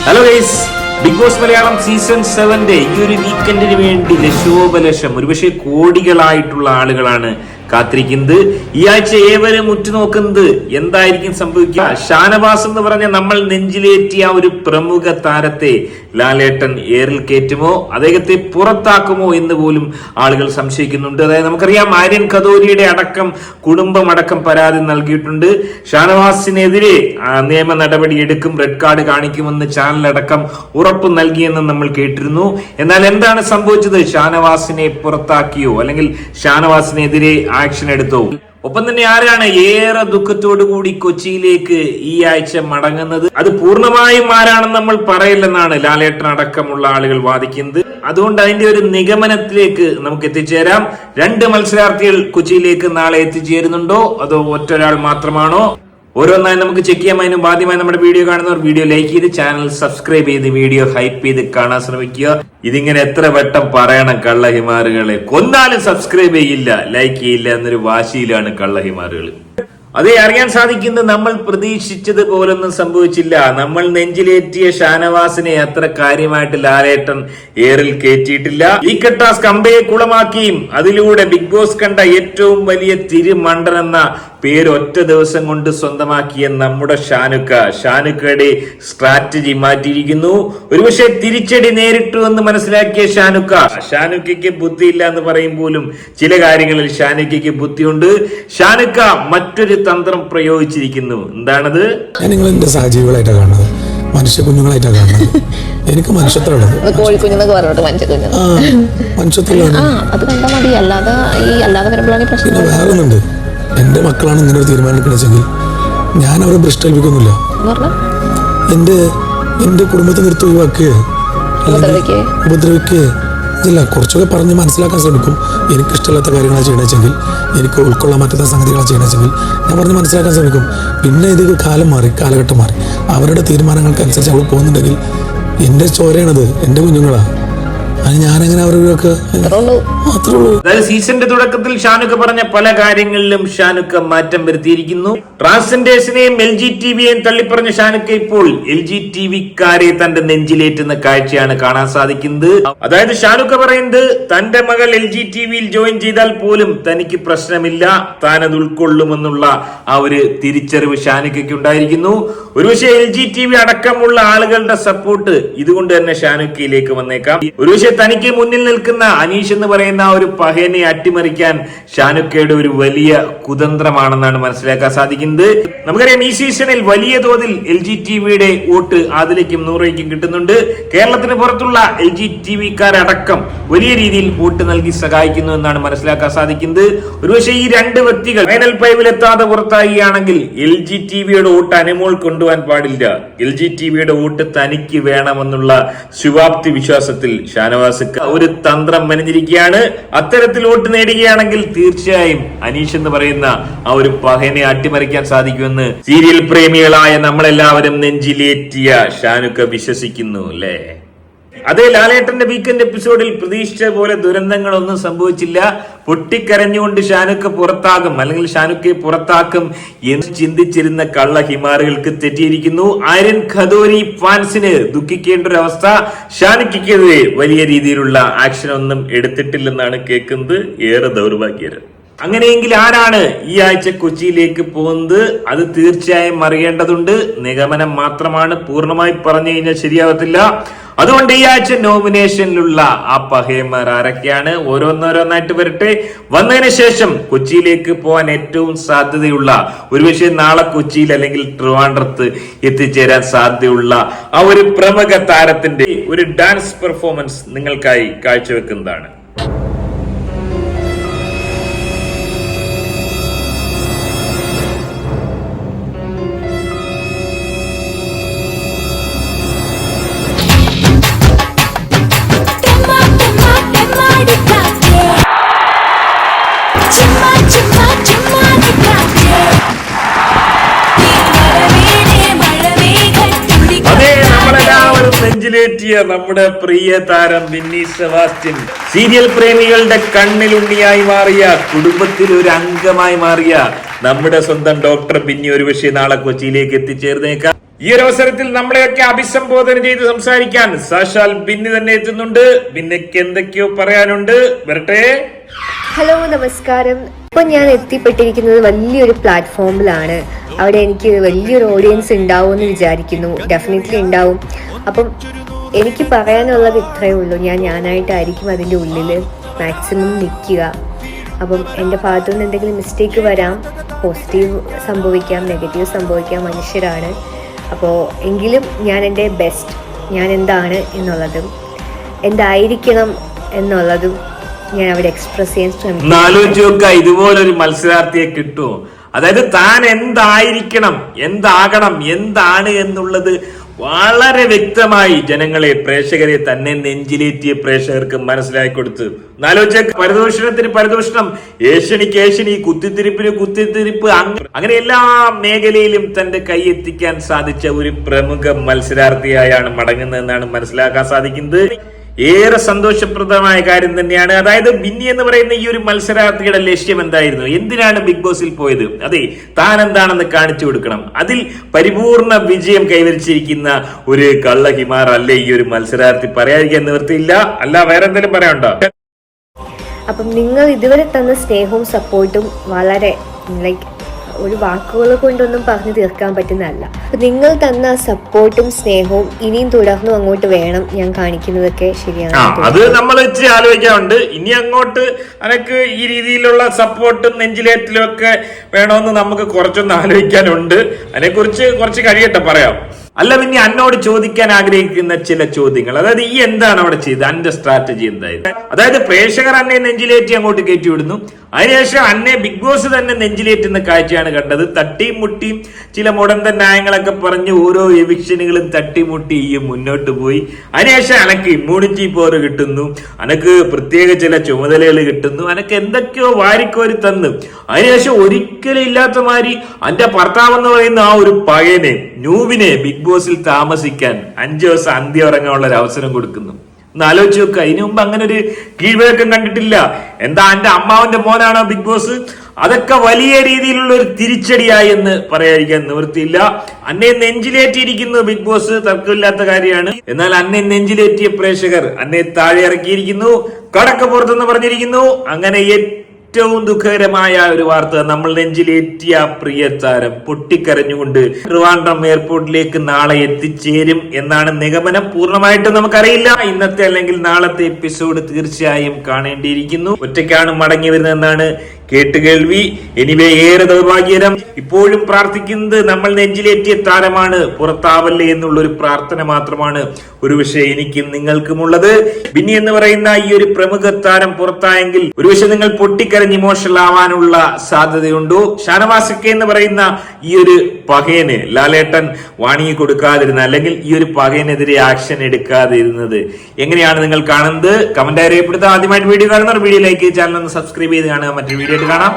Hello guys, Bigg Boss Malayalam season 7 ഈ ഒരു വീക്കെൻഡിന് വേണ്ടി ലക്ഷോപലക്ഷം ഒരുപക്ഷെ കോടികളായിട്ടുള്ള ആളുകളാണ് കാത്തിരിക്കുന്നത്. ഈ ആഴ്ച ഏവരും ഉറ്റുനോക്കുന്നത് എന്തായിരിക്കും സംഭവിക്കുക. ഷാനവാസ് എന്ന് പറഞ്ഞ നമ്മൾ നെഞ്ചിലേറ്റിയ ഒരു പ്രമുഖ താരത്തെ ലാലേട്ടൻ ഏറിൽ കയറ്റുമോ, അദ്ദേഹത്തെ പുറത്താക്കുമോ എന്ന് പോലും ആളുകൾ സംശയിക്കുന്നുണ്ട്. അതായത് നമുക്കറിയാം, ആര്യൻ ഖദോരിയുടെ അടക്കം കുടുംബം അടക്കം പരാതി നൽകിയിട്ടുണ്ട്. ഷാനവാസിനെതിരെ നിയമ നടപടി എടുക്കും, റെഡ് കാർഡ് കാണിക്കുമെന്ന് ചാനലടക്കം ഉറപ്പ് നൽകിയെന്ന് നമ്മൾ കേട്ടിരുന്നു. എന്നാൽ എന്താണ് സംഭവിച്ചത്? ഷാനവാസിനെ പുറത്താക്കിയോ അല്ലെങ്കിൽ ഷാനവാസിനെതിരെ ആക്ഷൻ എടുത്തോ? ഒപ്പം തന്നെ ആരാണ് ഏറെ ദുഃഖത്തോടു കൂടി കൊച്ചിയിലേക്ക് ഈ ആഴ്ച മടങ്ങുന്നത്? അത് പൂർണ്ണമായും ആരാണെന്ന് നമ്മൾ പറയില്ലെന്നാണ് ലാലേട്ടൻ അടക്കമുള്ള ആളുകൾ വാദിക്കുന്നത്. അതുകൊണ്ട് അതിന്റെ ഒരു നിഗമനത്തിലേക്ക് നമുക്ക് എത്തിച്ചേരാം. 2 മത്സരാർത്ഥികൾ കൊച്ചിയിലേക്ക് നാളെ എത്തിച്ചേരുന്നുണ്ടോ അതോ ഒറ്റൊരാൾ മാത്രമാണോ? ഓരോന്നായി നമുക്ക് ചെക്ക് ചെയ്യാം. അതിനും ആദ്യമായി നമ്മുടെ വീഡിയോ കാണുന്നവർ വീഡിയോ ലൈക്ക് ചെയ്ത് ചാനൽ സബ്സ്ക്രൈബ് ചെയ്ത് വീഡിയോ ഹൈപ്പ് ചെയ്ത് കാണാൻ ശ്രമിക്കുക. ഇതിങ്ങനെ എത്ര വട്ടം പറയണം? കള്ളഹിമാറുകളെ കൊന്നാലും സബ്സ്ക്രൈബ് ചെയ്യില്ല, ലൈക്ക് ചെയ്യില്ല എന്നൊരു വാശിയിലാണ് കള്ളഹിമാറുകൾ. അതേ അറിയാൻ സാധിക്കുന്നത്, നമ്മൾ പ്രതീക്ഷിച്ചത് പോലൊന്നും സംഭവിച്ചില്ല. നമ്മൾ നെഞ്ചിലേറ്റിയ ഷാനവാസിനെ അത്ര കാര്യമായിട്ട് ലാലേട്ടൻ ഏറിൽ കയറ്റിയിട്ടില്ല. ഈ കെട്ടാസ് കമ്പയെ കുളമാക്കിയും അതിലൂടെ ബിഗ് ബോസ് കണ്ട ഏറ്റവും വലിയ തിരുമണ്ടൻ എന്ന പേര് ഒറ്റ ദിവസം കൊണ്ട് സ്വന്തമാക്കിയ നമ്മുടെ ഷാനുക്കയുടെ സ്ട്രാറ്റജി മാറ്റിയിരിക്കുന്നു. ഒരുപക്ഷെ തിരിച്ചടി നേരിട്ടു എന്ന് മനസ്സിലാക്കിയ ഷാനുക്കയ്ക്ക് ബുദ്ധിയില്ല എന്ന് പറയും പോലും ചില കാര്യങ്ങളിൽ ഷാനുക്കയ്ക്ക് ബുദ്ധിയുണ്ട്. ഷാനുക്ക മറ്റൊരു തന്ത്രം പ്രയോഗിച്ചിരിക്കുന്നു. എന്താണത്? നിങ്ങൾ എന്റെ സഹജീവികളായിട്ടാണ് കാണുന്നത്, മനുഷ്യ കുഞ്ഞുങ്ങളായിട്ടാണ് കാണുന്നത്. എനിക്ക് മനുഷ്യത്വമുള്ളത് പിന്നെ വേറൊന്നുണ്ട്. എന്റെ മക്കളാണ് ഇങ്ങനെ ഒരു തീരുമാനം എടുക്കണെച്ചെങ്കിൽ ഞാൻ അവരെ ഭ്രഷ്ടൽപ്പിക്കൊന്നുമില്ല. എന്റെ കുടുംബത്തെ നിർത്തി ഒഴിവാക്കുക, ഉപദ്രവിക്കുക ഇല്ല. കുറച്ചൊക്കെ പറഞ്ഞ് മനസ്സിലാക്കാൻ ശ്രമിക്കും. എനിക്കിഷ്ടമില്ലാത്ത കാര്യങ്ങളാണ് ചെയ്യണമെങ്കിൽ, എനിക്ക് ഉൾക്കൊള്ളാൻ പറ്റാത്ത സംഗതികളാണ് ചെയ്യണമെങ്കിൽ ഞാൻ പറഞ്ഞ് മനസ്സിലാക്കാൻ ശ്രമിക്കും. പിന്നെ ഇത് കാലഘട്ടം മാറി അവരുടെ തീരുമാനങ്ങൾക്കനുസരിച്ച് അവൾ പോകുന്നുണ്ടെങ്കിൽ എൻ്റെ ചോരയാണത്, എൻ്റെ കുഞ്ഞുങ്ങളാണ്. ഞാനെങ്ങനെ അവരൊക്കെ അതായത് സീസണിന്റെ തുടക്കത്തിൽ ഷാനുക്ക പറഞ്ഞ പല കാര്യങ്ങളിലും ഷാനുക്ക മാറ്റം വരുത്തിയിരിക്കുന്നു. ട്രാൻസ്ജെൻഡേഴ്സിനെയും LGTBയെയും തള്ളിപ്പറഞ്ഞ ഷാനുക്ക ഇപ്പോൾ LGTBക്കാരെ തന്റെ നെഞ്ചിലേറ്റുന്ന കാഴ്ചയാണ് കാണാൻ സാധിക്കുന്നത്. അതായത് ഷാനുക്ക പറയുന്നത്, തന്റെ മകൾ LGTBയിൽ ജോയിൻ ചെയ്താൽ പോലും തനിക്ക് പ്രശ്നമില്ല, താൻ അത് ഉൾക്കൊള്ളുമെന്നുള്ള ആ ഒരു തിരിച്ചറിവ് ഷാനുക്കയ്ക്ക് ഉണ്ടായിരിക്കുന്നു. ഒരുപക്ഷെ LGTB അടക്കമുള്ള ആളുകളുടെ സപ്പോർട്ട് ഇതുകൊണ്ട് തന്നെ ഷാനുക്കയിലേക്ക് വന്നേക്കാം. ഒരുപക്ഷെ തനിക്ക് മുന്നിൽ നിൽക്കുന്ന അനീഷ് എന്ന് പറയുന്ന ഒരു പഹയനെ അട്ടിമറിക്കാൻ ഷാനുക്കയുടെ ഒരു വലിയ കുതന്ത്രമാണെന്നാണ് മനസ്സിലാക്കാൻ സാധിക്കുന്നത്. നമുക്കറിയാം, ഈ സീസണിൽ വലിയ തോതിൽ LGTBയുടെ വോട്ട് ആദിലയ്ക്കും നൂറയ്ക്കും കിട്ടുന്നുണ്ട്. കേരളത്തിന് പുറത്തുള്ള LGTBക്കാരടക്കം വലിയ രീതിയിൽ വോട്ട് നൽകി സഹായിക്കുന്നു എന്നാണ് മനസ്സിലാക്കാൻ സാധിക്കുന്നത്. ഒരുപക്ഷെ ഈ 2 വ്യക്തികൾ ഫൈനൽ 5-ൽ എത്താതെ പുറത്താകുകയാണെങ്കിൽ LGTBയുടെ വോട്ട് അനുമോൾ കൊണ്ടുപോകാൻ പാടില്ല, LGTBയുടെ വോട്ട് തനിക്ക് വേണമെന്നുള്ള ശുഭാപ്തി വിശ്വാസത്തിൽ ഷാനവാസ് ഒരു തന്ത്രം മെനഞ്ഞിരിക്കുകയാണ്. അത്തരത്തിൽ വോട്ട് നേടുകയാണെങ്കിൽ തീർച്ചയായും അനീഷ് എന്ന് പറയുന്ന ആ ഒരു പഹയനെ അട്ടിമറിക്കാൻ സാധിക്കുമെന്ന് സീരിയൽ പ്രേമികളായ നമ്മളെല്ലാവരും നെഞ്ചിലേറ്റിയ ഷാനുക്ക വിശ്വസിക്കുന്നു അല്ലേ? അതേ, ലാലേട്ടന്റെ വീക്കെൻഡ് എപ്പിസോഡിൽ പ്രതീക്ഷിച്ച പോലെ ദുരന്തങ്ങളൊന്നും സംഭവിച്ചില്ല. പൊട്ടിക്കരഞ്ഞുകൊണ്ട് ഷാനുക്ക പുറത്താകും അല്ലെങ്കിൽ ഷാനുക്കയെ പുറത്താക്കും എന്ന് ചിന്തിച്ചിരുന്ന കള്ള ഹിമാറുകൾക്ക് തെറ്റിയിരിക്കുന്നു. ആര്യൻ ഖദോരി ഫാൻസിന് ദുഃഖിക്കേണ്ട ഒരു അവസ്ഥ. ഷാനുക്കയ്ക്കെതിരെ വലിയ രീതിയിലുള്ള ആക്ഷൻ ഒന്നും എടുത്തിട്ടില്ലെന്നാണ് കേൾക്കുന്നത്. ഏറെ ദൗർഭാഗ്യകരം. അങ്ങനെയെങ്കിൽ ആരാണ് ഈ ആഴ്ച കൊച്ചിയിലേക്ക് പോകുന്നത്? അത് തീർച്ചയായും അറിയേണ്ടതുണ്ട്. നിഗമനം മാത്രമാണ്, പൂർണ്ണമായി പറഞ്ഞു കഴിഞ്ഞാൽ ശരിയാവത്തില്ല. അതുകൊണ്ട് ഈ ആഴ്ച നോമിനേഷനിലുള്ള ആ പഹയന്മാർ ആരൊക്കെയാണ്? ഓരോന്നോരോന്നായിട്ട് വരട്ടെ. വന്നതിന് ശേഷം കൊച്ചിയിലേക്ക് പോകാൻ ഏറ്റവും സാധ്യതയുള്ള, ഒരുപക്ഷെ നാളെ കൊച്ചിയിൽ അല്ലെങ്കിൽ ട്രിവാൻഡ്രത്ത് എത്തിച്ചേരാൻ സാധ്യതയുള്ള ആ ഒരു പ്രമുഖ താരത്തിന്റെ ഒരു ഡാൻസ് പെർഫോമൻസ് നിങ്ങൾക്കായി കാഴ്ചവെക്കുന്നതാണ്. നെഞ്ചിലേറ്റിയ നമ്മുടെ പ്രിയ താരം ബിന്നി സെബാസ്റ്റ്യൻ, സീരിയൽ പ്രേമികളുടെ കണ്ണിലുണ്ണിയായി മാറിയ, കുടുംബത്തിൽ ഒരു അംഗമായി മാറിയ നമ്മുടെ സ്വന്തം ഡോക്ടർ ബിന്നി ഒരുപക്ഷെ നാളെ കൊച്ചിയിലേക്ക് എത്തിച്ചേർന്നേക്കാം. ഈ ഒരു അവസരത്തിൽ നമ്മളെയൊക്കെ അഭിസംബോധന ചെയ്ത് സംസാരിക്കാൻ സാക്ഷാൽ ബിന്നി തന്നെ എത്തുന്നുണ്ട്. ബിന്നിക്ക് എന്തൊക്കെയോ പറയാനുണ്ട്, വരട്ടെ. ഹലോ, നമസ്കാരം. ഇപ്പൊ ഞാൻ എത്തിപ്പെട്ടിരിക്കുന്നത് വലിയൊരു പ്ലാറ്റ്ഫോമിലാണ്. അവിടെ എനിക്ക് വലിയൊരു ഓഡിയൻസ് ഉണ്ടാവും എന്ന് വിചാരിക്കുന്നു. ഡെഫിനറ്റ്ലി ഉണ്ടാവും. അപ്പം എനിക്ക് പറയാനുള്ളത് ഇത്രയേ ഉള്ളൂ. ഞാനായിട്ടായിരിക്കും അതിൻ്റെ ഉള്ളിൽ മാക്സിമം നിൽക്കുക. അപ്പം എൻ്റെ ഭാഗത്തുനിന്ന് എന്തെങ്കിലും മിസ്റ്റേക്ക് വരാം, പോസിറ്റീവ് സംഭവിക്കാം, നെഗറ്റീവ് സംഭവിക്കാം, മനുഷ്യരാണ്. അപ്പോൾ എങ്കിലും ഞാൻ എൻ്റെ ബെസ്റ്റ്, ഞാൻ എന്താണ് എന്നുള്ളതും എന്തായിരിക്കണം എന്നുള്ളതും ഞാൻ അവിടെ എക്സ്പ്രസ് ചെയ്യാൻ ശ്രമിക്കും. ആലോചിച്ച് നോക്കുക, ഇതുപോലൊരു മത്സരാർത്ഥിയെ കിട്ടുമോ? അതായത് താൻ എന്തായിരിക്കണം, എന്താകണം, എന്താണ് എന്നുള്ളത് വളരെ വ്യക്തമായി ജനങ്ങളെ, പ്രേക്ഷകരെ, തന്നെ നെഞ്ചിലേറ്റിയ പ്രേക്ഷകർക്ക് മനസ്സിലാക്കി കൊടുത്ത്. ആലോചിച്ച പരിദോഷണത്തിന് പരിദോഷണം, ഏഷ്യണിക്ക് ഏഷ്യണി, കുത്തിത്തിരിപ്പിന് കുത്തിത്തിരിപ്പ്, അങ്ങനെ എല്ലാ മേഖലയിലും തന്റെ കൈ എത്തിക്കാൻ സാധിച്ച ഒരു പ്രമുഖ മത്സരാർത്ഥിയായാണ് മടങ്ങുന്നതെന്നാണ് മനസ്സിലാക്കാൻ സാധിക്കുന്നത്. ഏറെ സന്തോഷപ്രദമായ കാര്യം തന്നെയാണ്. അതായത് ബിന്നി എന്ന് പറയുന്ന ഈ ഒരു മത്സരാർത്ഥിയുടെ ലക്ഷ്യം എന്തായിരുന്നു? എന്തിനാണ് ബിഗ് ബോസിൽ പോയത്? അതെ, താൻ എന്താണെന്ന് കാണിച്ചു കൊടുക്കണം. അതിൽ പരിപൂർണ വിജയം കൈവരിച്ചിരിക്കുന്ന ഒരു കള്ള ഹിമാർ അല്ലേ ഈ ഒരു മത്സരാർത്ഥി. പറയാതിരിക്കാൻ നിവൃത്തിയില്ല. അല്ല, വേറെ എന്തെങ്കിലും പറയാനുണ്ടോ? അപ്പം നിങ്ങൾ ഇതുവരെ തന്ന സ്നേഹവും സപ്പോർട്ടും വളരെ ലൈക്ക് ഒരു വാക്കുകൾ കൊണ്ടൊന്നും പറഞ്ഞു തീർക്കാൻ പറ്റുന്നതല്ല. നിങ്ങൾ തന്ന സപ്പോർട്ടും സ്നേഹവും ഇനിയും തുടർന്നും അങ്ങോട്ട് വേണം. ഞാൻ കാണിക്കുന്നതൊക്കെ ശരിയാണ്. അത് നമ്മൾ ഇച്ചിരി ആലോചിക്കാറുണ്ട്. ഇനി അങ്ങോട്ട് അനക്ക് ഈ രീതിയിലുള്ള സപ്പോർട്ടും നെഞ്ചിലേറ്റിലും ഒക്കെ വേണമെന്ന് നമുക്ക് കുറച്ചൊന്ന് ആലോചിക്കാനുണ്ട്. അതിനെക്കുറിച്ച് കുറച്ച് കഴിയട്ടെ പറയാം. അല്ല, പിന്നെ എന്നോട് ചോദിക്കാൻ ആഗ്രഹിക്കുന്ന ചില ചോദ്യങ്ങൾ. അതായത് ഈ എന്താണ് അവിടെ ചെയ്തത്? അന്റെ സ്ട്രാറ്റജി എന്തായിരുന്നു? അതായത് പ്രേക്ഷകർ അന്നെ നെഞ്ചിലേറ്റി അങ്ങോട്ട് കയറ്റി വിടുന്നു, അതിനുശേഷം അന്നെ ബിഗ് ബോസ് തന്നെ നെഞ്ചിലേറ്റുന്ന കാഴ്ചയാണ് കണ്ടത്. തട്ടിയും മുട്ടിയും ചില മുടന്ത ന്യായങ്ങളൊക്കെ പറഞ്ഞ് ഓരോ എവിക്ഷനുകളും തട്ടിമുട്ടി ഈ മുന്നോട്ട് പോയി. അതിനുശേഷം അനക്ക് ഇമ്മ്യൂണിറ്റി പവർ കിട്ടുന്നു, അനക്ക് പ്രത്യേക ചില ചുമതലകൾ കിട്ടുന്നു, അനക്ക് എന്തൊക്കെയോ വാരിക്കോരി തന്നു. അതിനുശേഷം ഒരിക്കലും ഇല്ലാത്ത മാതിരി അന്റെ ഭർത്താവ് എന്ന് പറയുന്ന ആ ഒരു പകയനെ, ന്യൂബിനെ ബിഗ് ബോസിൽ താമസിക്കാൻ 5 ദിവസം അന്ത്യം ഇറങ്ങാനുള്ള ഒരു അവസരം കൊടുക്കുന്നു. ഒന്ന് ആലോചിച്ച് നോക്കുക. ഇതിനു മുമ്പ് അങ്ങനെ ഒരു കീഴ്വഴക്കം കണ്ടിട്ടില്ല. എന്താ, എന്റെ അമ്മാവന്റെ മോനാണോ ബിഗ് ബോസ്? അതൊക്കെ വലിയ രീതിയിലുള്ള ഒരു തിരിച്ചടിയായി എന്ന് പറയാതിരിക്കാൻ നിവൃത്തിയില്ല. അന്നെ നെഞ്ചിലേറ്റിയിരിക്കുന്നു ബിഗ് ബോസ്, തർക്കമില്ലാത്ത കാര്യമാണ്. എന്നാൽ അന്നെ നെഞ്ചിലേറ്റിയ പ്രേക്ഷകർ അന്നെ താഴെ ഇറക്കിയിരിക്കുന്നു, കടക്കപ്പുറത്തെന്ന് പറഞ്ഞിരിക്കുന്നു. അങ്ങനെ ഏറ്റവും ദുഃഖകരമായ ഒരു വാർത്ത, നമ്മൾ നെഞ്ചിലേറ്റിയ പ്രിയ താരം പൊട്ടിക്കരഞ്ഞുകൊണ്ട് ട്രിവാൻഡ്രം എയർപോർട്ടിലേക്ക് നാളെ എത്തിച്ചേരും എന്നാണ് നിഗമനം. പൂർണ്ണമായിട്ടും നമുക്കറിയില്ല. ഇന്നത്തെ അല്ലെങ്കിൽ നാളത്തെ എപ്പിസോഡ് തീർച്ചയായും കാണേണ്ടിയിരിക്കുന്നു. ഒറ്റയ്ക്കാണ് മടങ്ങി വരുന്നതെന്നാണ് കേട്ടുകേൾവി. എനിവേ, ഏറെ ദൗർഭാഗ്യകരം. ഇപ്പോഴും പ്രാർത്ഥിക്കുന്നത് നമ്മൾ നെഞ്ചിലേറ്റിയ താരമാണ്, പുറത്താവല്ലേ എന്നുള്ള ഒരു പ്രാർത്ഥന മാത്രമാണ് ഒരുപക്ഷെ എനിക്കും നിങ്ങൾക്കുമുള്ളത്. ബിന്നി എന്ന് പറയുന്ന ഈ ഒരു പ്രമുഖ താരം പുറത്തായെങ്കിൽ ഒരുപക്ഷെ നിങ്ങൾ പൊട്ടിക്കരഞ്ഞ് ഇമോഷണൽ ആവാനുള്ള സാധ്യതയുണ്ടോ? ഷാനവാസ് എന്ന് പറയുന്ന ഈ ഒരു പകയന് ലാലേട്ടൻ വാണിങ്ങി കൊടുക്കാതിരുന്ന, അല്ലെങ്കിൽ ഈ ഒരു പകയനെതിരെ ആക്ഷൻ എടുക്കാതിരുന്നത് എങ്ങനെയാണ് നിങ്ങൾ കാണുന്നത്? കമന്റായി രേഖപ്പെടുത്താം. ആദ്യമായിട്ട് വീഡിയോ കാണുന്നവർ വീഡിയോ ലൈക്ക്, ചാനൽ ഒന്ന് സബ്സ്ക്രൈബ് ചെയ്ത് കാണുക. മറ്റൊരു വീഡിയോ ആയിട്ട് കാണാം.